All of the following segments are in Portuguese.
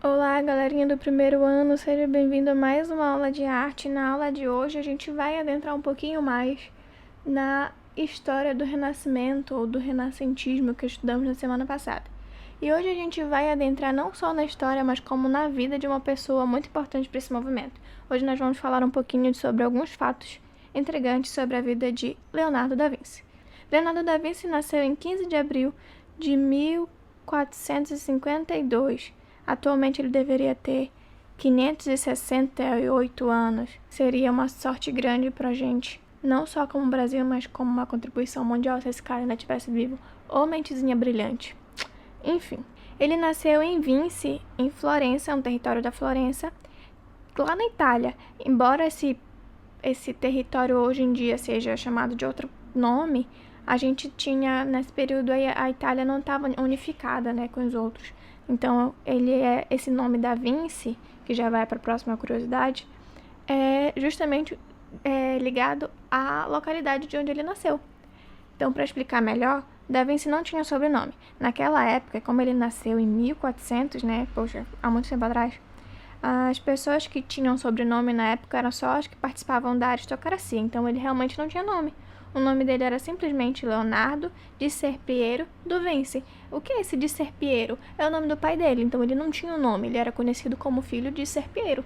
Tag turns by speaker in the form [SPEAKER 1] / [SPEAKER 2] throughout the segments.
[SPEAKER 1] Olá, galerinha do primeiro ano, seja bem-vindo a mais uma aula de arte. Na aula de hoje a gente vai adentrar um pouquinho mais na história do Renascimento ou do Renascentismo que estudamos na semana passada. E hoje a gente vai adentrar não só na história, mas como na vida de uma pessoa muito importante para esse movimento. Hoje nós vamos falar um pouquinho sobre alguns fatos intrigantes sobre a vida de Leonardo da Vinci. Leonardo da Vinci nasceu em 15 de abril de 1452. Atualmente ele deveria ter 568 anos. Seria uma sorte grande pra gente, não só como Brasil, mas como uma contribuição mundial se esse cara ainda estivesse vivo. Ô mentezinha brilhante. Enfim, ele nasceu em Vinci, em Florença, um território da Florença, lá na Itália. Embora esse território hoje em dia seja chamado de outro nome, a gente tinha, nesse período aí, a Itália não estava unificada, né, com os outros. Então, esse nome da Vinci, que já vai para a próxima curiosidade, é justamente ligado à localidade de onde ele nasceu. Então, para explicar melhor, Da Vinci não tinha sobrenome. Naquela época, como ele nasceu em 1400, né, poxa, há muito tempo atrás, as pessoas que tinham sobrenome na época eram só as que participavam da aristocracia, então ele realmente não tinha nome. O nome dele era simplesmente Leonardo de Serpiero do Vinci. O que é esse de Serpiero? É o nome do pai dele, então ele não tinha um nome, ele era conhecido como filho de Serpiero.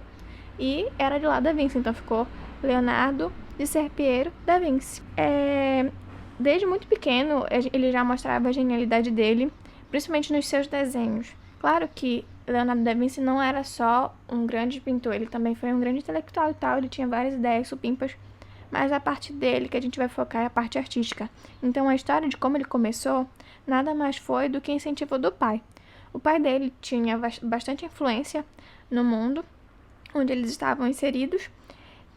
[SPEAKER 1] E era de lá da Vinci, então ficou Leonardo de Serpiero da Vinci. Desde muito pequeno, ele já mostrava a genialidade dele, principalmente nos seus desenhos. Claro que Leonardo da Vinci não era só um grande pintor, ele também foi um grande intelectual e tal, ele tinha várias ideias supimpas, mas a parte dele que a gente vai focar é a parte artística. Então a história de como ele começou nada mais foi do que incentivo do pai. O pai dele tinha bastante influência no mundo onde eles estavam inseridos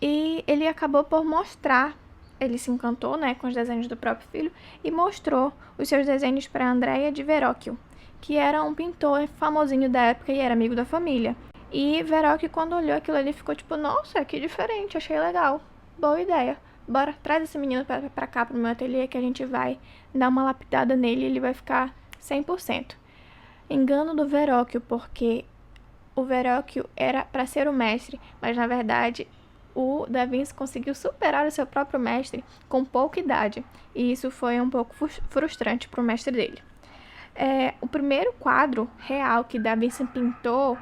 [SPEAKER 1] e ele acabou por mostrar, ele se encantou, né, com os desenhos do próprio filho e mostrou os seus desenhos para Andrea de Verrocchio, que era um pintor famosinho da época e era amigo da família. E Verrocchio, quando olhou aquilo ali, ficou tipo, nossa, que diferente, achei legal, boa ideia. Bora, traz esse menino pra cá, pro meu ateliê, que a gente vai dar uma lapidada nele e ele vai ficar 100%. Engano do Verrocchio, porque o Verrocchio era para ser o mestre, mas na verdade o Da Vinci conseguiu superar o seu próprio mestre com pouca idade, e isso foi um pouco frustrante para o mestre dele. O primeiro quadro real que Da Vinci pintou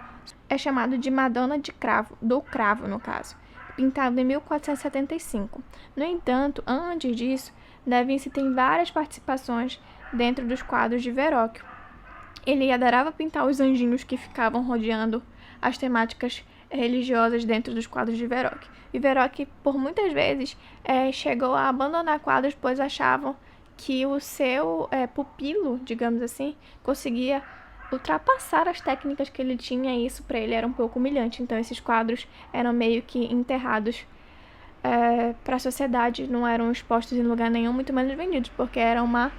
[SPEAKER 1] é chamado de Madonna de Cravo, do Cravo no caso, pintado em 1475. No entanto, antes disso, Da Vinci tem várias participações dentro dos quadros de Verrocchio. Ele adorava pintar os anjinhos que ficavam rodeando as temáticas religiosas dentro dos quadros de Verrocchio. E Verrocchio, por muitas vezes, chegou a abandonar quadros, pois achavam que o seu pupilo, digamos assim, conseguia ultrapassar as técnicas que ele tinha, e isso para ele era um pouco humilhante. Então esses quadros eram meio que enterrados para a sociedade, não eram expostos em lugar nenhum, muito menos vendidos, porque era uma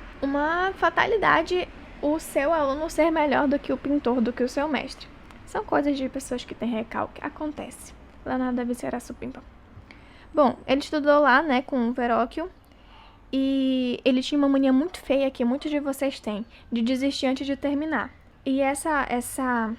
[SPEAKER 1] fatalidade o seu aluno ser melhor do que o pintor, do que o seu mestre. São coisas de pessoas que têm recalque, acontece. Leonardo da Vinci era supimpa. Bom, ele estudou lá, né, com o Verrocchio, e ele tinha uma mania muito feia que muitos de vocês têm, de desistir antes de terminar. E essa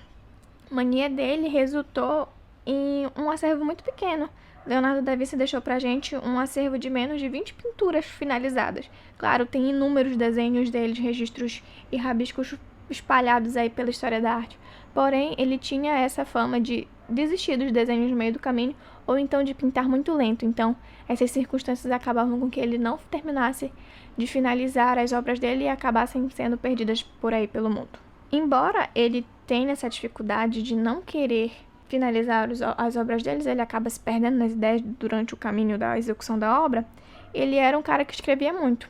[SPEAKER 1] mania dele resultou em um acervo muito pequeno. Leonardo da Vinci deixou pra gente um acervo de menos de 20 pinturas finalizadas. Claro, tem inúmeros desenhos deles, registros e rabiscos espalhados aí pela história da arte. Porém, ele tinha essa fama de desistir dos desenhos no meio do caminho ou então de pintar muito lento. Então, essas circunstâncias acabavam com que ele não terminasse de finalizar as obras dele e acabassem sendo perdidas por aí pelo mundo. Embora ele tenha essa dificuldade de não querer finalizar as obras deles, ele acaba se perdendo nas ideias durante o caminho da execução da obra. Ele era um cara que escrevia muito.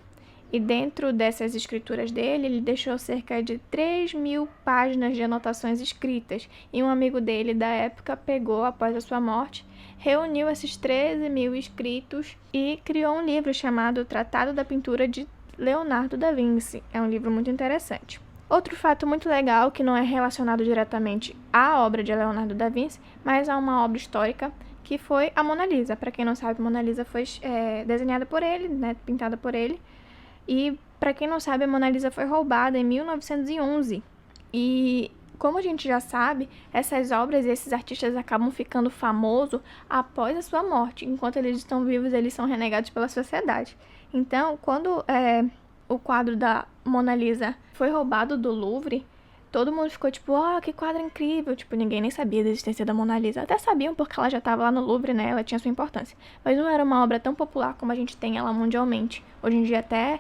[SPEAKER 1] E dentro dessas escrituras dele, ele deixou cerca de 3.000 páginas de anotações escritas. E um amigo dele da época pegou, após a sua morte, reuniu esses 13.000 escritos e criou um livro chamado Tratado da Pintura de Leonardo da Vinci. É um livro muito interessante. Outro fato muito legal, que não é relacionado diretamente à obra de Leonardo da Vinci, mas a uma obra histórica, que foi a Mona Lisa. Para quem não sabe, Mona Lisa foi desenhada por ele, né, pintada por ele. E, para quem não sabe, a Mona Lisa foi roubada em 1911. E Como a gente já sabe, essas obras e esses artistas acabam ficando famosos após a sua morte. Enquanto eles estão vivos, eles são renegados pela sociedade. Então, quando o quadro da Mona Lisa foi roubado do Louvre, todo mundo ficou tipo, que quadro incrível. Tipo, ninguém nem sabia da existência da Mona Lisa. Até sabiam porque ela já estava lá no Louvre, né? Ela tinha sua importância. Mas não era uma obra tão popular como a gente tem ela mundialmente. Hoje em dia até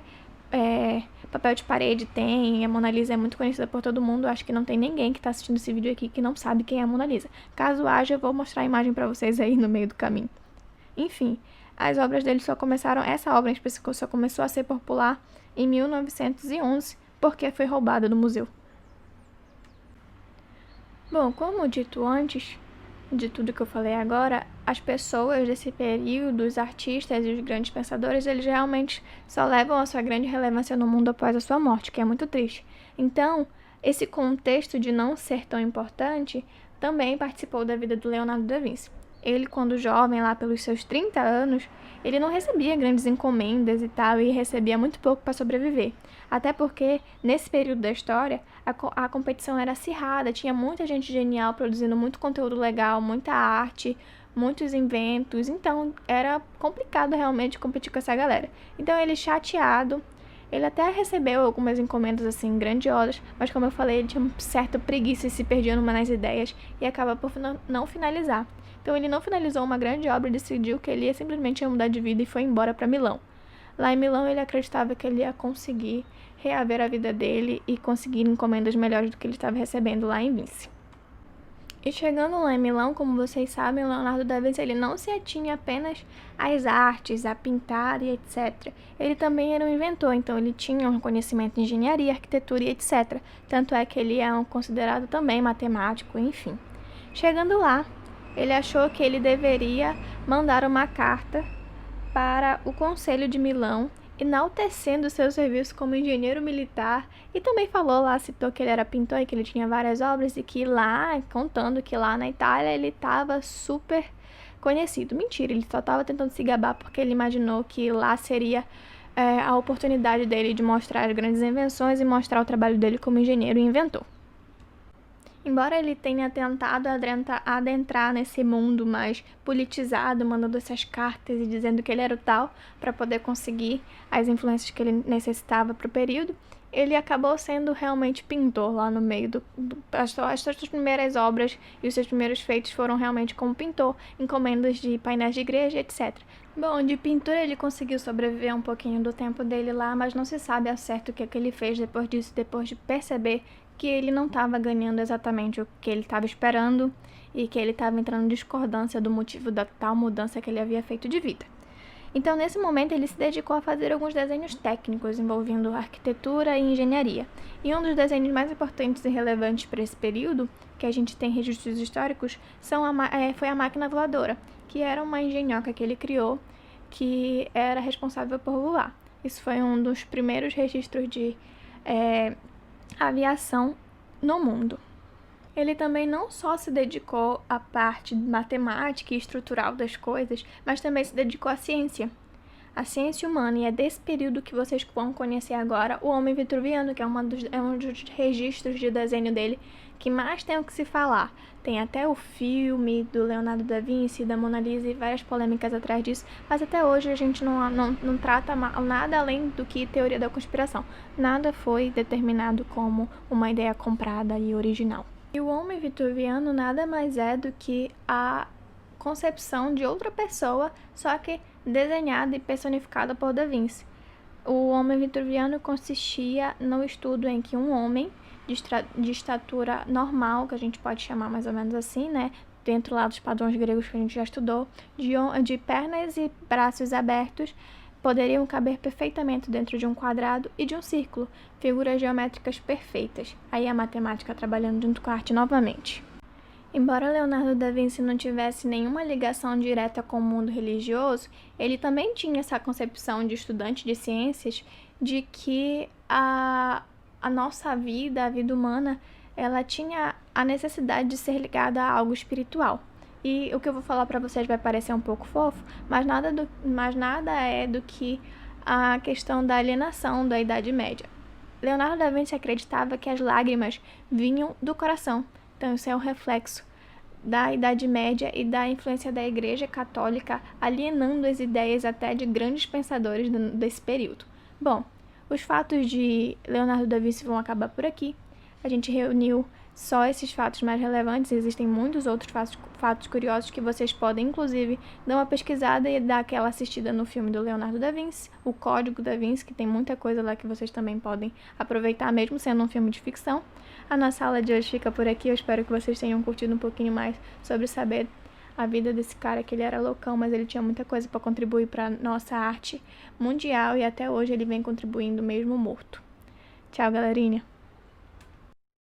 [SPEAKER 1] papel de parede tem, a Mona Lisa é muito conhecida por todo mundo. Acho que não tem ninguém que está assistindo esse vídeo aqui que não sabe quem é a Mona Lisa. Caso haja, eu vou mostrar a imagem para vocês aí no meio do caminho. Enfim, as obras dele essa obra em específico só começou a ser popular em 1911, porque foi roubada do museu. Bom, como dito antes de tudo que eu falei agora, as pessoas desse período, os artistas e os grandes pensadores, eles realmente só levam a sua grande relevância no mundo após a sua morte, que é muito triste. Então, esse contexto de não ser tão importante também participou da vida do Leonardo da Vinci. Ele, quando jovem, lá pelos seus 30 anos, ele não recebia grandes encomendas e tal, e recebia muito pouco para sobreviver. Até porque, nesse período da história, a competição era acirrada, tinha muita gente genial produzindo muito conteúdo legal, muita arte, muitos inventos, então era complicado realmente competir com essa galera. Então ele chateado, ele até recebeu algumas encomendas assim grandiosas, mas como eu falei, ele tinha uma certa preguiça e se perdia nas ideias e acaba por não finalizar. Então ele não finalizou uma grande obra e decidiu que ele ia simplesmente mudar de vida e foi embora para Milão. Lá em Milão ele acreditava que ele ia conseguir reaver a vida dele e conseguir encomendas melhores do que ele estava recebendo lá em Vinci. E chegando lá em Milão, como vocês sabem, Leonardo da Vinci ele não se atinha apenas às artes, a pintar e etc. Ele também era um inventor, então ele tinha um conhecimento em engenharia, arquitetura e etc. Tanto é que ele é considerado também matemático, enfim. Chegando lá, ele achou que ele deveria mandar uma carta para o Conselho de Milão, enaltecendo seu serviço como engenheiro militar, e também citou que ele era pintor e que ele tinha várias obras e que contando que lá na Itália ele estava super conhecido. Mentira, ele só estava tentando se gabar porque ele imaginou que lá seria a oportunidade dele de mostrar as grandes invenções e mostrar o trabalho dele como engenheiro e inventor. Embora ele tenha tentado adentrar nesse mundo mais politizado, mandando essas cartas e dizendo que ele era o tal para poder conseguir as influências que ele necessitava para o período, ele acabou sendo realmente pintor lá no meio as suas primeiras obras e os seus primeiros feitos foram realmente como pintor, encomendas de painéis de igreja, etc. Bom, de pintura ele conseguiu sobreviver um pouquinho do tempo dele lá, mas não se sabe ao certo o que ele fez depois disso, depois de perceber que ele não estava ganhando exatamente o que ele estava esperando e que ele estava entrando em discordância do motivo da tal mudança que ele havia feito de vida. Então, nesse momento, ele se dedicou a fazer alguns desenhos técnicos envolvendo arquitetura e engenharia. E um dos desenhos mais importantes e relevantes para esse período, que a gente tem registros históricos, foi a máquina voadora, que era uma engenhoca que ele criou, que era responsável por voar. Isso foi um dos primeiros registros de aviação no mundo. Ele também não só se dedicou à parte matemática e estrutural das coisas, mas também se dedicou à ciência humana, e é desse período que vocês vão conhecer agora o Homem Vitruviano, que é um dos registros de desenho dele que mais tem o que se falar. Tem até o filme do Leonardo da Vinci, da Mona Lisa e várias polêmicas atrás disso, mas até hoje a gente não trata nada além do que teoria da conspiração. Nada foi determinado como uma ideia comprada e original. E o Homem Vitruviano nada mais é do que a concepção de outra pessoa, só que desenhada e personificada por Da Vinci. O Homem Vitruviano consistia no estudo em que um homem de estatura normal, que a gente pode chamar mais ou menos assim, né, dentro lá dos padrões gregos que a gente já estudou, de pernas e braços abertos, poderiam caber perfeitamente dentro de um quadrado e de um círculo, figuras geométricas perfeitas. Aí a matemática trabalhando junto com a arte novamente. Embora Leonardo da Vinci não tivesse nenhuma ligação direta com o mundo religioso, ele também tinha essa concepção de estudante de ciências de que a nossa vida, a vida humana, ela tinha a necessidade de ser ligada a algo espiritual. E o que eu vou falar para vocês vai parecer um pouco fofo, mas nada é do que a questão da alienação da Idade Média. Leonardo da Vinci acreditava que as lágrimas vinham do coração. Então, isso é um reflexo da Idade Média e da influência da Igreja Católica, alienando as ideias até de grandes pensadores desse período. Bom, os fatos de Leonardo da Vinci vão acabar por aqui. A gente reuniu só esses fatos mais relevantes, existem muitos outros fatos curiosos que vocês podem, inclusive, dar uma pesquisada e dar aquela assistida no filme do Leonardo da Vinci, o Código da Vinci, que tem muita coisa lá que vocês também podem aproveitar, mesmo sendo um filme de ficção. A nossa aula de hoje fica por aqui, eu espero que vocês tenham curtido um pouquinho mais sobre saber a vida desse cara, que ele era loucão, mas ele tinha muita coisa para contribuir para nossa arte mundial e até hoje ele vem contribuindo mesmo morto. Tchau, galerinha!